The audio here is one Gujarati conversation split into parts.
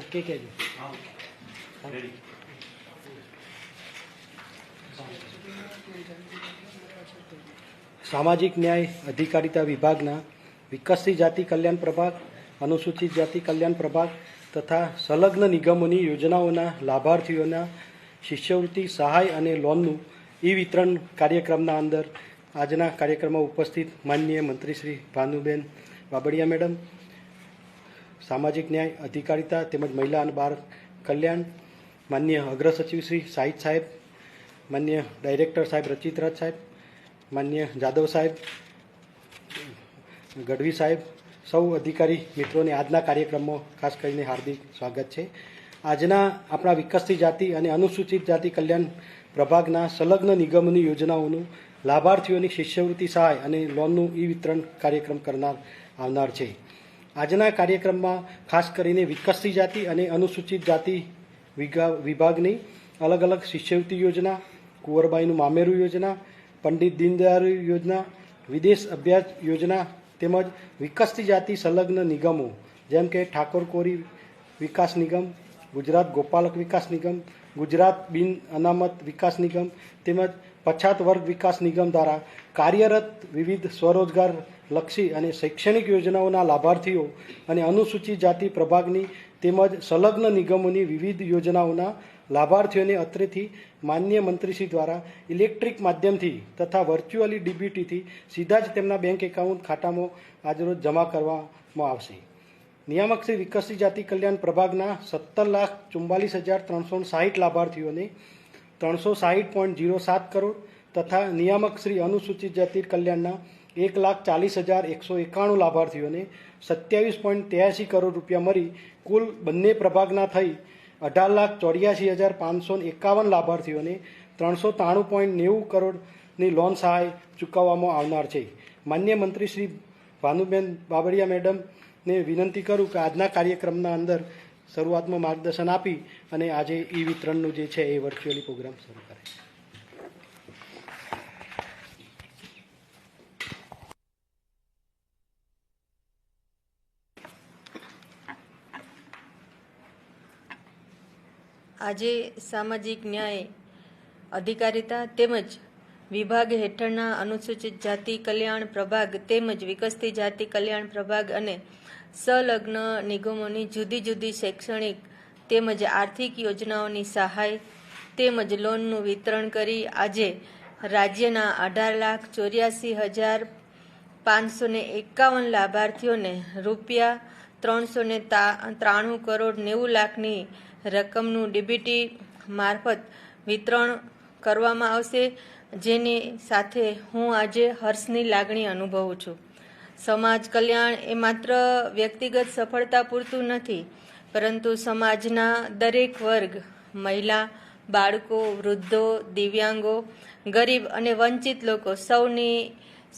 ઓકે કહેજો. સામાજિક ન્યાય અધિકારિતા વિભાગના વિકસિત જાતિ કલ્યાણ પ્રભાગ, અનુસૂચિત જાતિ કલ્યાણ પ્રભાગ તથા સંલગ્ન નિગમોની યોજનાઓના લાભાર્થીઓના શિષ્યવૃત્તિ સહાય અને લોનનું વિતરણ કાર્યક્રમના અંદર આજના કાર્યક્રમમાં ઉપસ્થિત માનનીય મંત્રી શ્રી ભાનુબેન બાબડિયા મેડમ, સામાજિક ન્યાય અધિકારિતા તેમજ મહિલા અને બાળ કલ્યાણ માનનીય અગ્ર સચિવ શ્રી સાહિદ સાહેબ, માનનીય ડાયરેક્ટર સાહેબ રચિતરાજ સાહેબ, માનનીય જાદવ સાહેબ, ગઢવી સાહેબ, સૌ અધિકારી મિત્રોને આજના કાર્યક્રમમાં ખાસ કરીને હાર્દિક સ્વાગત છે. આજના આપણા વિકસિત જાતિ અને અનુસૂચિત જાતિ કલ્યાણ પ્રભાગના સંલગ્ન નિગમોની યોજનાઓનું લાભાર્થીઓની શિષ્યવૃત્તિ સહાય અને લોનનું વિતરણ કાર્યક્રમ આવનાર છે. આજના કાર્યક્રમમાં ખાસ કરીને વિકસિત જાતિ અને અનુસૂચિત જાતિ વિભાગની અલગ અલગ શિષ્યવૃત્તિ યોજના, કુંવરબાઈનું મામેરું યોજના, પંડિત દીનદયાળ યોજના, વિદેશ અભ્યાસ યોજના તેમજ વિકસિત જાતિ સંલગ્ન નિગમો જેમ કે ઠાકોર કોરી વિકાસ નિગમ, ગુજરાત ગોપાલક વિકાસ નિગમ, ગુજરાત બિન અનામત વિકાસ નિગમ તેમજ પછાત વર્ગ વિકાસ નિગમ દ્વારા કાર્યરત વિવિધ સ્વરોજગાર લક્ષી અને શૈક્ષણિક યોજનાઓના લાભાર્થીઓ અને અનુસૂચિત જાતિ પ્રભાગની તેમજ સંલગ્ન નિગમોની વિવિધ યોજનાઓના લાભાર્થીઓને અત્રેથી માનનીય મંત્રીશ્રી દ્વારા ઇલેક્ટ્રિક માધ્યમથી તથા વર્ચ્યુઅલી ડીબીટીથી સીધા જ તેમના બેંક એકાઉન્ટ ખાતામાં આજરોજ જમા કરવામાં આવશે. નિયામક શ્રી વિકસિત જાતિ કલ્યાણ પ્રભાગના 17,44,360 લાભાર્થીઓને 360.07 કરોડ તથા નિયામક શ્રી અનુસૂચિત જાતિ કલ્યાણના 1,40,191 લાભાર્થીઓને 27.83 કરોડ રૂપિયા મળી કુલ બંને પ્રભાગના થઈ 18,84,551 લાભાર્થીઓને 393.90 કરોડની લોન સહાય ચૂકવવામાં આવનાર છે. માન્ય મંત્રી શ્રી ભાનુબેન બાબડિયા મેડમને વિનંતી કરું કે આજના કાર્યક્રમના અંદર શરૂઆતમાં માર્ગદર્શન આપી અને આજે વિતરણનું જે છે એ વર્ચ્યુઅલી પ્રોગ્રામ શરૂ કરે. આજે સામાજિક ન્યાય અધિકારિતા તેમજ વિભાગ હેઠળના અનુસૂચિત જાતિ કલ્યાણ પ્રભાગ તેમજ વિકસતી જાતિ કલ્યાણ પ્રભાગ અને સંલગ્ન નિગમોની જુદી જુદી શૈક્ષણિક તેમજ આર્થિક યોજનાઓની સહાય તેમજ લોનનું વિતરણ કરી આજે રાજ્યના 18,84,551 લાભાર્થીઓને રૂપિયા 393 કરોડ 90 લાખની રકમનું ડીબીટી મારફત વિતરણ કરવામાં આવશે, જેની સાથે હું આજે હર્ષની લાગણી અનુભવું છું. સમાજ કલ્યાણ એ માત્ર વ્યક્તિગત સફળતા પૂરતું નથી, પરંતુ સમાજના દરેક વર્ગ, મહિલા, બાળકો, વૃદ્ધો, દિવ્યાંગો, ગરીબ અને વંચિત લોકો સૌની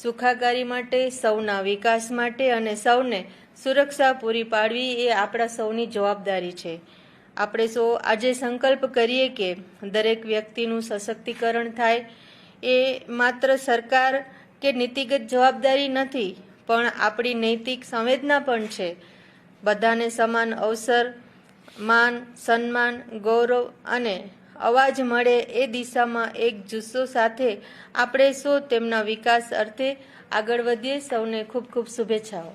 સુખાકારી માટે, સૌના વિકાસ માટે અને સૌને સુરક્ષા પૂરી પાડવી એ આપણા સૌની જવાબદારી છે. આપણે સૌ આજે સંકલ્પ કરીએ કે દરેક વ્યક્તિનું સશક્તિકરણ થાય. એ માત્ર સરકાર કે નીતિગત જવાબદારી નથી, પણ આપણી નૈતિક સંવેદના પણ છે. બધાને સમાન અવસર, માન, સન્માન, ગૌરવ અને અવાજ મળે એ દિશામાં એક જુસ્સો સાથે આપણે સૌ તેમના વિકાસ અર્થે આગળ વધીએ. સૌને ખૂબ ખૂબ શુભેચ્છાઓ.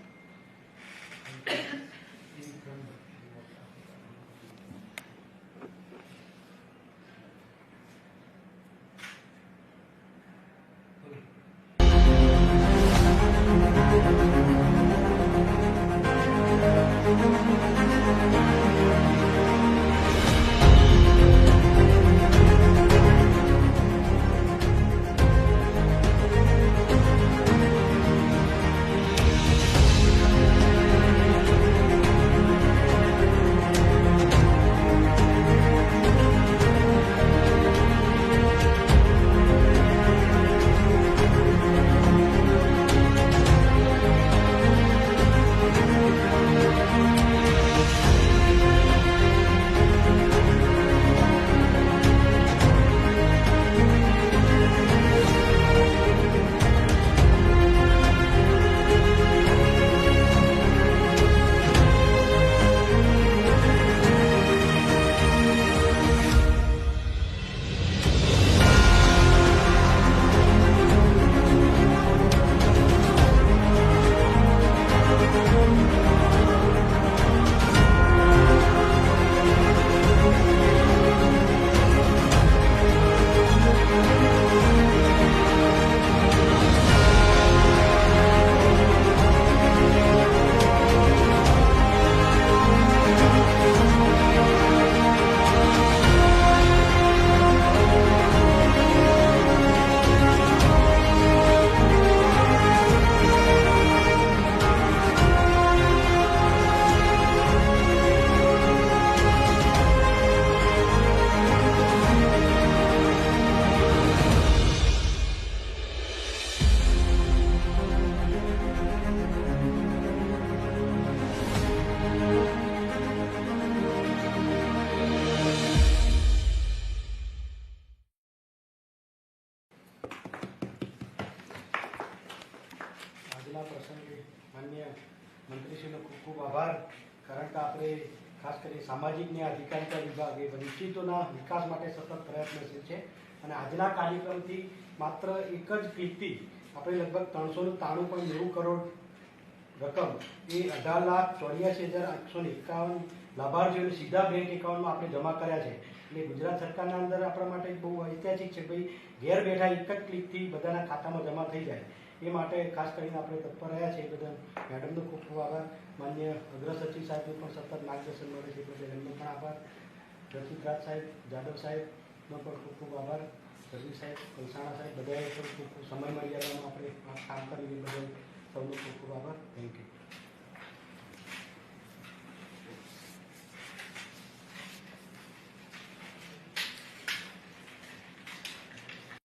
ખૂબ આભાર. કારણ કે આપણે ખાસ કરી સામાજિક ન્યાય અધિકારીતા વિભાગ એ વંચિતોના વિકાસ માટે સતત પ્રયત્નશીલ છે અને આજના કાર્યક્રમથી માત્ર એક જ ક્લિકથી આપણે લગભગ 393.90 કરોડ રકમ એ 18,84,851 લાભાર્થીઓને સીધા બેંક એકાઉન્ટમાં આપણે જમા કર્યા છે. એટલે ગુજરાત સરકારના અંદર આપણા માટે બહુ ઐતિહાસિક છે ભાઈ, ઘેર બેઠા એક જ ક્લિકથી બધાના ખાતામાં જમા થઈ જાય. એ માટે ખાસ કરીને આપણે તત્પર રહ્યા છે. એ બદલ મેડમનો ખૂબ ખૂબ આભાર. માન્ય અગ્ર સચિવ સાહેબનું પણ સતત માર્ગદર્શન મળે છે, એ બદલ એમનો પણ આભાર. રચિતરાજ સાહેબ, જાદવ સાહેબનો પણ ખૂબ ખૂબ આભાર. ગઢવી સાહેબ, કલસાણા સાહેબ, બધાએ પણ ખૂબ ખૂબ સમય મર્યાદામાં આપણે આ કામ કર્યું એ બદલ સૌનો ખૂબ ખૂબ આભાર. Thank you.